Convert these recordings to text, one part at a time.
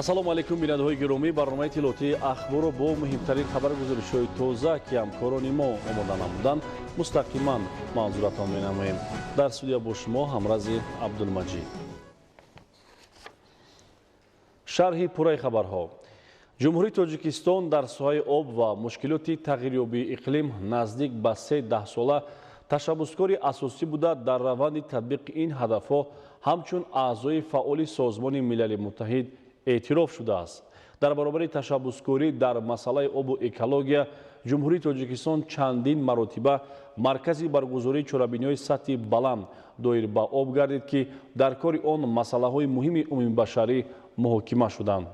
ассалому алайкум бинандаҳои гиромӣ, барномаи тилотии ахборро бо муҳимтарин хабаргузоришҳои тоза ки ҳамкорони мо омода намуданд мустақиман манзуратон менамоем. Дар студия бо шумо ҳамрази Абдулмаҷид. шарҳи пурраи хабарҳо. ҷумҳурии Тоҷикистон дар соҳаи об ва мушкилоти тағйирёбии иқлим наздик ба 3 даҳсола ташаббускори асосӣ буда дар раванди татбиқи ин ҳадафҳо ҳамчун аъзои фаъоли Созмони Милали Муттаҳид эътироф шудааст. Дар баробари ташаббускорӣ дар масъалаи обу экология, ҷумҳурии Тоҷикистон чандин маротиба маркази баргузории чорабиниҳои сатҳи баланд доир ба об гардид, ки дар кори он масъалаҳои муҳими умумибашарӣ муҳокима шуданд.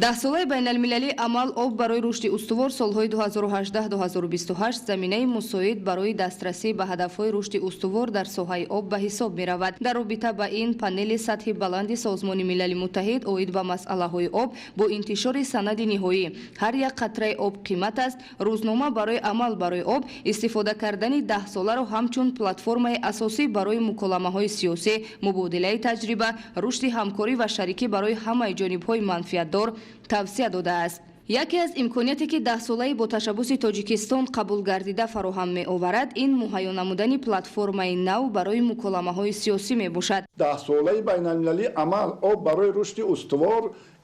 даҳсолаи байналмилалии амал об барои рушди устувор солҳои 2018-2028 заминаи мусоид барои дастрасӣ ба ҳадафҳои рушди устувор дар соҳаи об ба ҳисоб меравад. Дар робита ба ин панели сатҳи баланди Созмони Милали Муттаҳид оид ба масъалаҳои об бо интишори санади ниҳоӣ «Ҳар як қатраи об қимат аст» рӯзнома барои амал барои об истифода кардани даҳсоларо ҳамчун платформаи асосӣ барои муколамаҳои сиёсӣ, мубодилаи таҷриба, рушди ҳамкорӣ ва шарикӣ барои ҳамаи ҷонибҳои манфиатдор тавсия додааст. Яке аз имконияте ки даҳсолаи бо ташаббуси Тоҷикистон қабул гардида фароҳам меоварад, ин муҳайё намудани платформаи нав барои муколамаҳои сиёсӣ мебошад. даҳсолаи байналмилалии амал об барои рушди устувор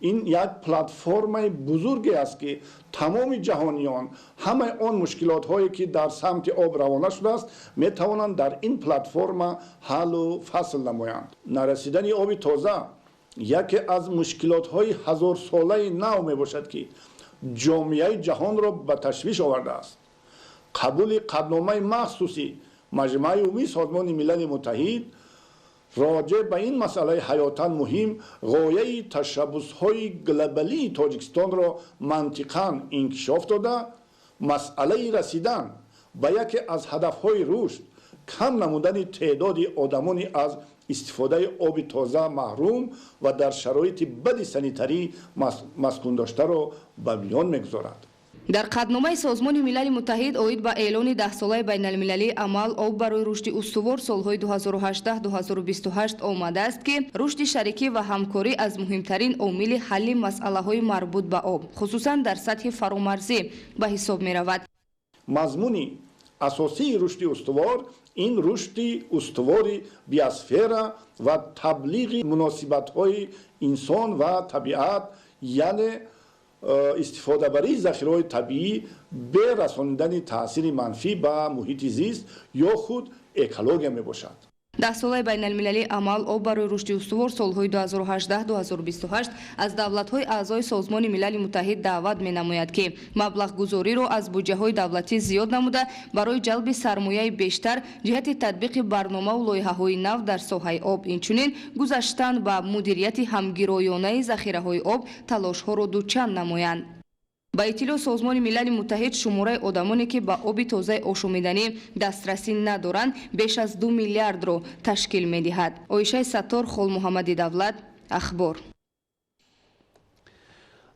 ин як платформаи бузурге аст, ки тамоми ҷаҳониён ҳамаи он мушкилотҳое ки дар самти об равона шудааст метавонанд дар ин платформа ҳаллу фасл намоянд. Нарасидани оби тоза яке аз мушкилотҳои ҳазорсолаи нав мебошад, ки ҷомеаи ҷаҳонро ба ташвиш овардааст. қабули қадномаи махсуси Маҷмӯаи умумии Созмони Милали Муттаҳид роҷеъ ба ин масъалаи ҳаётан муҳим ғояи ташаббусҳои глобалии Тоҷикистонро мантиқан инкишоф дода, масъалаи расидан ба яке аз ҳадафҳои рушд, кам намудани теъдоди одамони аз истифодаи оби тоза маҳрум ва дар шароити бади санитарӣ маскун доштаро ба миён мегузорад. дар қадномаи Созмони Милали Муттаҳид оид ба эълони даҳсолаи байналмилалии амал об барои рушди устувор солҳои 2018-2028 омадааст, ки рушди шарикӣ ва ҳамкорӣ аз муҳимтарин омили ҳалли масъалаҳои марбут ба об, хусусан дар сатҳи фаромарзӣ ба ҳисоб меравад. мазмуни асосии рушди устувор ин рушди устувори биосфера ва таблиғи муносибатҳои инсон ва табиат, яъне истифодабарии захираҳои табиӣ бе расонидани таъсири манфӣ ба муҳити зист ё худ экология мебошад. даҳсолаи байналмилалии амал об барои рушди устувор солҳои 2018-2028 аз давлатҳои аъзои Созмони Милали Муттаҳид даъват менамояд, ки маблағгузориро аз буҷаҳои давлатӣ зиёд намуда барои ҷалби сармояи бештар ҷиҳати татбиқи барномаву лоиҳаҳои нав дар соҳаи об, инчунин гузаштан ба мудирияти ҳамгироёнаи захираҳои об талошҳоро дучанд намоянд. ба иттилоъ Созмони Милали Муттаҳид шумораи одамоне ки ба оби тозаи ошомиданӣ дастрасӣ надоранд беш аз 2 миллиардро ташкил медиҳад. Оишаи Саттор, Холмуҳаммади Давлат, Ахбор.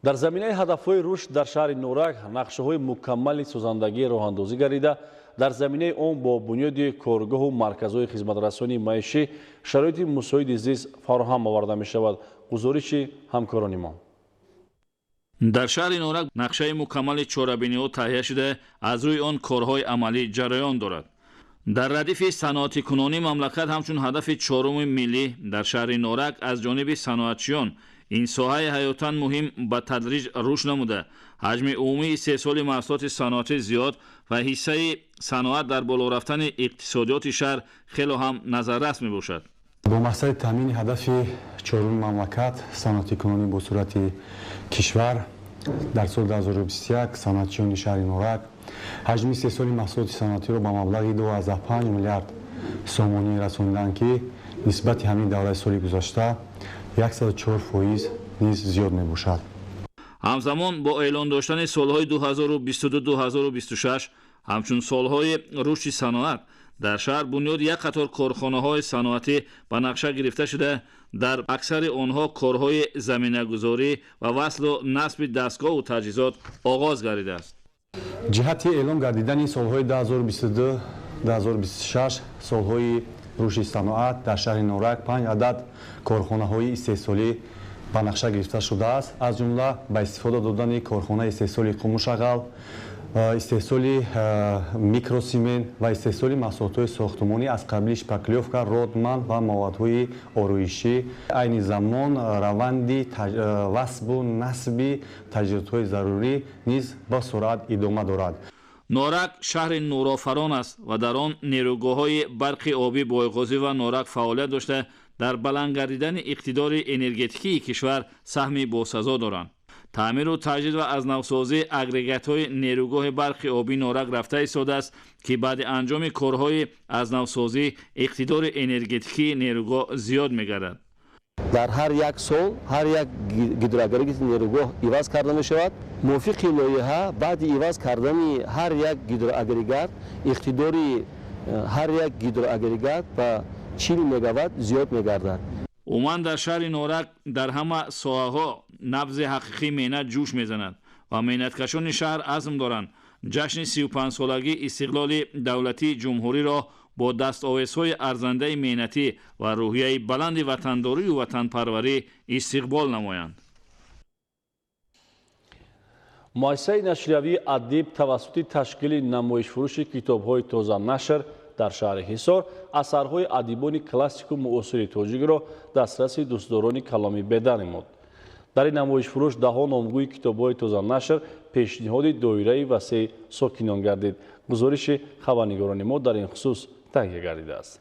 дар заминаи ҳадафҳои рушд дар шаҳри Норак нақшаҳои мукаммали созандагии роҳандозӣ гардида, дар заминаи он бо бунёди коргоҳу марказҳои хизматрасонии маишӣ шароити мусоиди зист фароҳам оварда мешавад. гузориши ҳамкорони мо. дар шаҳри Норак нақшаи мукаммали чорабиниҳо таҳия шуда, аз рӯи он корҳои амалӣ ҷараён дорад. дар радифи саноатикунонии мамлакат ҳамчун ҳадафи чоруми миллӣ дар шаҳри Норак аз ҷониби саноатчиён ин соҳаи ҳаётан муҳим ба тадриҷ рушд намуда, ҳаҷми умумии истеҳсоли маҳсулоти саноатӣ зиёд ва ҳиссаи саноат дар боло рафтани иқтисодиёти шаҳр хело ҳам назаррас мебошад. бо мақсади таъмини ҳадафи чоруми мамлакат саноатикунонӣ бо сурати кишвар дар соли 2021 саноатчиёни шаҳри Норак ҳаҷми истеҳсоли маҳсулоти саноатиро ба маблағи 2,5 миллиард сомонӣ расонданд, ки нисбати ҳамин давраи соли гузашта 104% низ зиёд мебошад. ҳамзамон бо эълон доштани солҳои 2022-2026 ҳамчун солҳои рушди саноат дар шаҳр бунёди як қатор корхонаҳои саноатӣ ба нақша гирифта шуда, дар аксари онҳо корҳои заминагузорӣ ва васлу насби дастгоҳу таҷҳизот оғоз гардидааст. ҷиҳати эълон гардидани солҳои 2022-2026 солҳои рушди саноат дар шаҳри Норак 5 адад корхонаҳои истеҳсолӣ ба нақша гирифта шудааст аз ҷумла ба истифода додани корхонаи истеҳсоли қумушағал, истеҳсоли микросимент ва истеҳсоли маҳсулотҳои сохтумонӣ аз қабили шпаклёвка, родман ва мовадҳои ороишӣ. Айни замон раванди васбу насби таҷҳизотҳои зарурӣ низ ба суръат идома дорад. норак шаҳри нурофарон аст ва дар он нерӯгоҳҳои барқи обӣ бойғозӣ ва норак фаъолият дошта дар баланд гардидани иқтидори энергетикии кишвар саҳми босазо доранд. таъмиру таҷдид ва азнавсозии агрегатҳои нерӯгоҳи барқи обии норак рафта истодааст ки баъди анҷоми корҳои азнавсозӣ иқтидори энергетикии нерӯгоҳ зиёд мегардад. дар ҳар як сол ҳар як гидроагрегати нерӯгоҳ иваз карда мешавад. мувофиқи лоиҳа баъди иваз кардани ҳар як гидроагрегат иқтидори ҳар як гидроагрегат ба 40 мегаватт зиёд мегардад. умуман дар шаҳри норак дар ҳама соҳаҳо набзи ҳақиқии меҳнат ҷӯш мезанад ва меҳнаткашони шаҳр азм доранд ҷашни 35-солагии истиқлоли давлатии ҷумҳуриро бо дастовезҳои арзандаи меҳнатӣ ва рӯҳияи баланди ватандорию ватанпарварӣ истиқбол намоянд. муассисаи нашриявии адиб тавассути ташкили намоишфурӯши китобҳои тозанашр дар шаҳри ҳисор асарҳои адибони классику муосири тоҷикро дастраси дӯстдорони каломи бедар намуд. дар ин намоишфурӯш даҳо номгӯи китобҳои тозанашр пешниҳоди доираи васеъ сокинон гардид. гузориши хабарнигорони мо дар ин хусус таҳия гардидааст.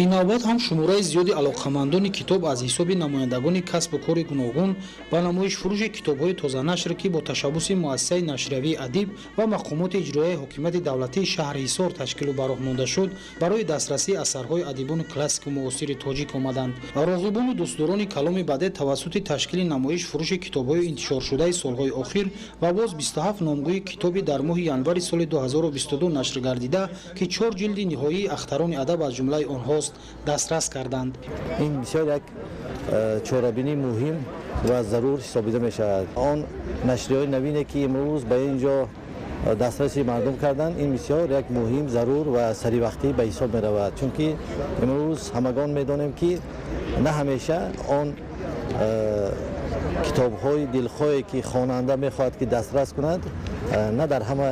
ин навбат ҳам шумораи зиёди алоқамандони китоб аз ҳисоби намояндагони касбу кори гуногун ба намоишфурӯши китобҳои тозанашр ки бо ташаббуси муассисаи нашриявии адиб ва мақомоти иҷроияи ҳокимияти давлатии шаҳри ҳисор ташкилу ба роҳ монда шуд барои дастрасии асарҳои адибони классику муосири тоҷик омаданд. роғибону дӯстдорони каломи баъде тавассути ташкили намоишфурӯши китобҳои интишоршудаи солҳои охир ва боз 27 номгӯи китоби дар моҳи январи соли 2022 нашр гардида ки 4 ҷилди ниҳоии ахтарони адаб аз ҷумлаи онҳост дастрас карданд. ин бисёр як чорабинии муҳим ва зарур ҳисобида мешавад. он нашриҳои навине ки имрӯз ба ин ҷо дастраси мардум карданд ин бисёр як муҳим зарур ва саривақтӣ ба ҳисоб меравад, чунки имрӯз ҳамагон медонем ки на ҳамеша он китобҳои дилхоҳе ки хонанда мехоҳад ки дастрас кунад на дар ҳама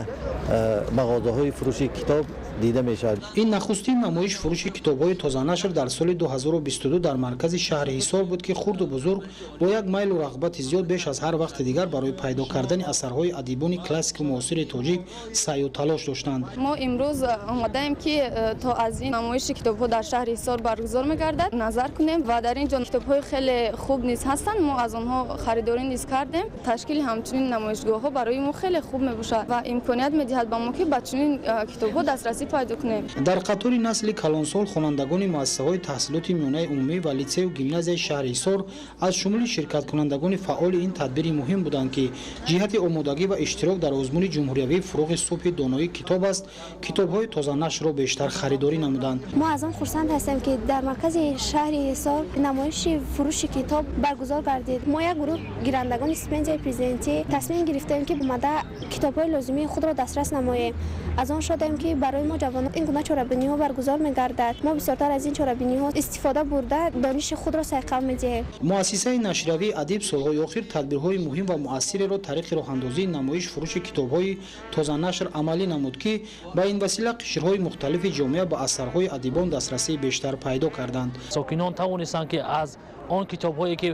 мағозаҳои фурӯши китоб дида мешавад. ин нахустин намоиш фурӯши китобҳои тозанашр дар соли 2022 дар маркази шаҳри ҳисор буд ки хурду бузург бо як майлу рағбати зиёд беш аз ҳар вақти дигар барои пайдо кардани асарҳои адибони классику муосири тоҷик сайю талош доштанд. мо имрӯз омадаем ки то аз ин намоиши китобҳо дар шаҳри ҳисор баргузор мегардад назар кунем ва дар ин ҷо китобҳои хеле хуб низ ҳастанд. мо аз онҳо харидорӣ низ кардем. ташкили ҳамчунин намоишгоҳҳо барои мо хеле хуб мебошад ва имконият медиҳад ба мо ки ба чунин китобҳо дастрасӣ пайдо кунем. дар қатори насли калонсол хонандагони муассисаҳои таҳсилоти миёнаи умумӣ ва литсею гимназияи шаҳри ҳисор аз шумули ширкаткунандагони фаъоли ин тадбири муҳим буданд ки ҷиҳати омодагӣ ва иштирок дар озмуни ҷумҳуриявии фуруғи субҳи доноӣ китоб аст китобҳои тозанашрро бештар харидорӣ намуданд. мо аз он хурсанд ҳастем ки дар маркази шаҳри ҳисор намоиши фурӯши китоб баргузор гардид. мо як гурӯҳ гирандагони стипендияи президентӣ тасмим гирифтем ки омада китобҳои лозимии худро дастрас намоем. аз он шодем ки барои мо ҷавонон ин гуна чорабиниҳо баргузор мегардад. мо бисёртар аз ин чорабиниҳо истифода бурда дониши худро сайқал медиҳем. муассисаи нашриявии адиб солҳои охир тадбирҳои муҳим ва муассиреро тариқи роҳандозии намоиш фурӯши китобҳои тозанашр амалӣ намуд ки ба ин васила қишрҳои мухталифи ҷомеа ба асарҳои адибон дастрасии бештар пайдо карданд. сокинон тавонистанд ки аз он китобҳое ки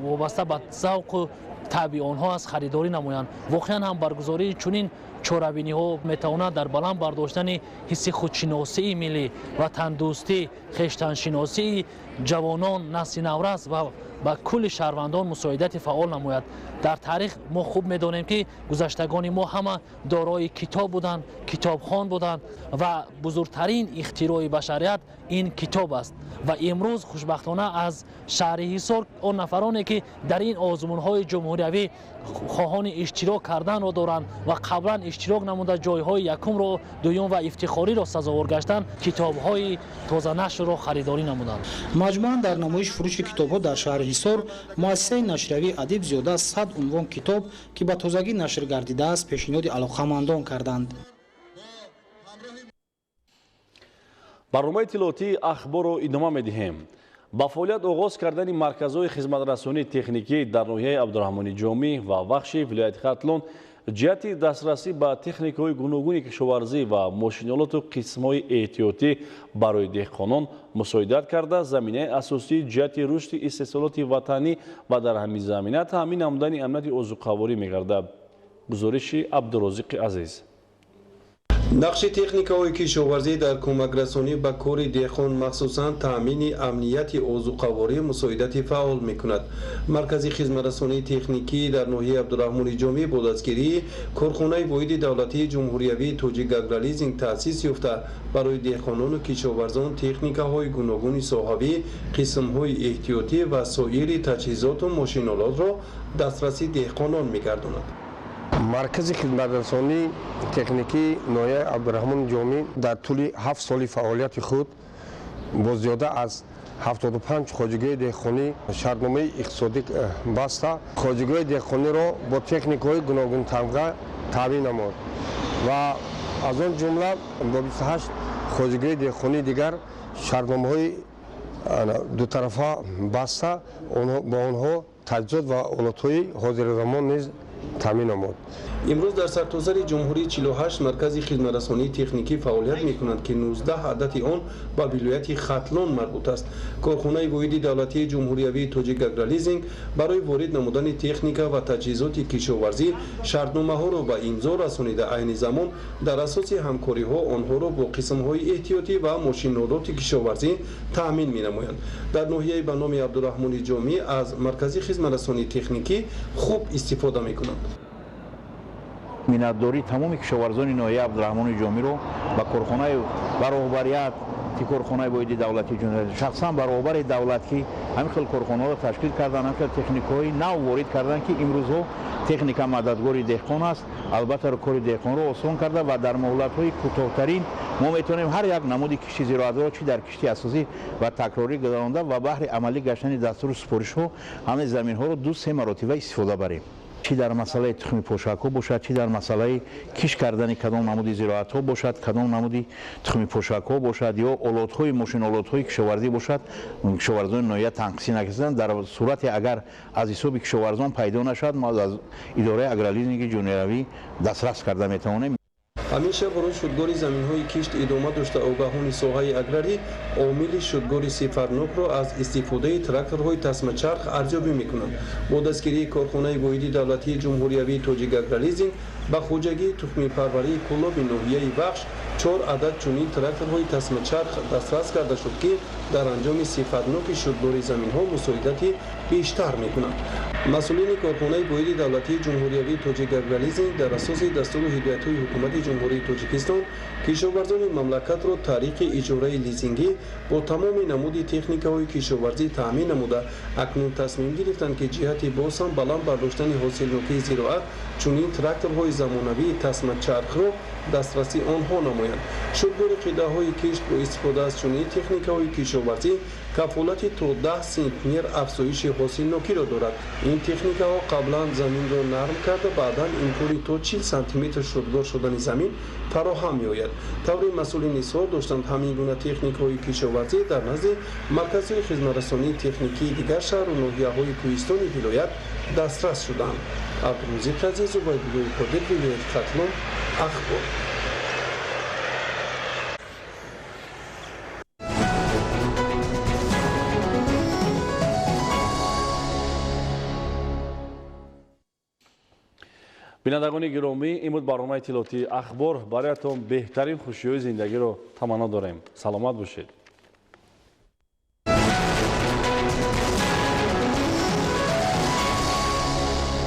вобаста ба завқу таъби онҳо аст харидорӣ намоянд. воқеан ҳам баргузории чунин чорабиниҳо метавонад дар баланд бардоштани ҳисси худшиносии миллӣ ва тандурустӣ хештаншиносии ҷавонон насли наврас ва ба кулли шаҳрвандон мусоидати фаъол намояд. дар таърих мо хуб медонем ки гузаштагони мо ҳама дорои китоб буданд китобхон буданд ва бузургтарин ихтирои башарият ин китоб аст ва имрӯз хушбахтона аз шаҳри ҳисор он нафароне ки дар ин озмунҳои ҷумҳуриявӣ хоҳони иштирок карданро доранд ва қаблан иштирок намуда ҷойҳои якумро дуюм ва ифтихориро сазовор гаштанд китобҳои тозанашрро харидорӣ намуданд. маҷмӯан дар намоиш фурӯши китобҳо дар шаҳри ҳисор муассисаи нашриявии адиб зиёда аз 100 унвон китоб ки ба тозагӣ нашр гардидааст пешниҳоди алоқамандон карданд. барномаи иттилоотии ахборро идома медиҳем. با فعالیت آغاز کردن مرکزهای خدمترسانی تکنیکی در ناحیه عبدالرحمن جامی و بخش ولایت ختلون جهت دسترسی به تکنیک‌های گوناگون کشاورزی و ماشین‌آلات و قسم‌های احتیاطی برای دهقانان مساعدت کرده زمینه اساسی جهت رشد استحصالات وطنی و در همین زمینه تامین آمدنی امنیت عضوقواری می‌گردد. گزارش عبدالرزاق عزیز. نقش تکنیک‌های کشاورزی در کمک‌رسانی به کار دهقان مخصوصاً تأمین امنیت عضوقواری مساعدت فعال می‌کند. مرکز خدمترسانی تکنیکی در ناحیه عبدالرحمن جامی با دستگیری کارخانه واحد دولتی جمهوری تاجیک اگرالیزینگ تأسیس یافته برای دهقانان و کشاورزان تکنیک‌های گوناگون صاحبی، قسم‌های احتیاطی و سایر تجهیزات و ماشین‌آلات را دسترسی دهقانان می‌گرداند. مرکز خدمترسانی تکنیکی ناحیه عبدالرحمن جامی در طول 7 سال فعالیت خود با زیاده از 75 خواجگی دهقانی شرطنامه اقتصادی بسته خواجگی دهقانی را با تکنیک‌های گوناگون طبقه تامین نمود و از آن جمله با 28 خواجگی دهقانی دیگر شرطنامه‌های دو طرفه بسته با آنها تجهیزات و آلات‌های حاضر زمان نیز تامین نمود. امروز در سرتاسر جمهوری 48 مرکز خدمترسانی تکنیکی فعالیت می‌کنند که 19 عدد آن به ولایت ختلون مربوط است. کارخانه واحد دولتی جمهوری تاجیک اگرالیزینگ برای وارد نمودن تکنیکا و تجهیزات کشاورزی شرطنامه‌ها را به امضا رسانیده عین زمان در اساس همکاری‌ها آنها را با قسم‌های احتیاطی و ماشین‌آلات کشاورزی تأمین می‌نمایند. در ناحیه به نام عبدالرحمن جامی از مرکز خدمترسانی تکنیکی خوب استفاده می‌کنند. منتداری تمام کشاورزان ناحیه عبدالرحمن جامی رو با کارخانه برابریت کارخانه واحد دولتی جمهوری شخصا برابر دولت که همین خیلی کارخانه رو تشکیل کردن، همین تکنیک‌های نو وارد کردن که امروزها تکنیک مددگار دهقان است. البته کار دهقان رو آسان کرده و در مهلت‌های کوتاه‌ترین ما میتونیم هر یک نمود کشتی زراعتی را چی در کشتی اساسی و تکراری گذرانده و بهر عملی گشتن دستور سپارش‌ها همه زمین‌ها رو 2-3 مرتبه استفاده بریم. چی در مسئله تخم پوشک باشد، چی در مسئله کش کردن کدام نمودی زراعت ها باشد، کدام نمودی تخم پوشک ها باشد یا آلات های ماشین آلات های کشاورزی باشد، کشاورزان ناحیه تنقیصی نکردن در صورت اگر از حساب کشاورزان پیدا نشد ما از اداره اگرالیزینگ جمهوری دسترس کرده میتوانیم. همیشه برای شدگاری زمین‌های کشت ادامه داشته آگاهان ساحه اگراری عامل شدگاری صفرناک را از استفاده تراکتورهای تسمه چرخ ارزیابی می‌کنند. با دستگیری کارخانه واحد دولتی جمهوری تاجیک اگرالیزینگ به خوجگی تخم پروری کلاب ناحیه بخش 4 عدد چنین تراکتورهای تسمه چرخ دسترس کرده شد که در انجام صفرناک شدگاری زمین‌ها مساعدتی بیشتر می‌کنند. مسئولین کارخانه واحد دولتی جمهوری تاجیک اگرالیزینگ در اساس دستور و هدایت‌های حکومت جمهوری تاجیکستان کشاورزان مملکت را طریق اجاره لیزینگی با تمام نمود تکنیک‌های کشاورزی تامین نموده اکنون تصمیم گرفتند که جهت بازم بلند برداشتن حاصلنوکی زراعت چنین تراکتورهای زمانوی تسمه چرخ را دسترسی آنها نمایند. شدگار قیده‌های کشت با استفاده از چنین تکنیک‌های کشاورزی کفالت تا 10 سانتی‌متر افزایش حاصلنوکی را دارد. این تکنیک‌ها قبلا زمین را نرم کرده بعدا امکانی تا 40 سانتی‌متر شدگار شدن زمین فراهم می‌آید. طوری مسئولین اظهار داشتند همین گونه تکنیک‌های کشاورزی در نزد مرکزهای خدمترسانی تکنیکی دیگر شهر و ناحیه‌های کوهستانی ولایت دسترس شدند. عبدالرزاق عزیز و ویدیوی کادر ولایت ختلون اخبار. بینندگان گرامی این بود برنامه اطلاعاتی اخبار. برایتان بهترین خوشی‌های زندگی رو تمنا داریم. سلامت باشید.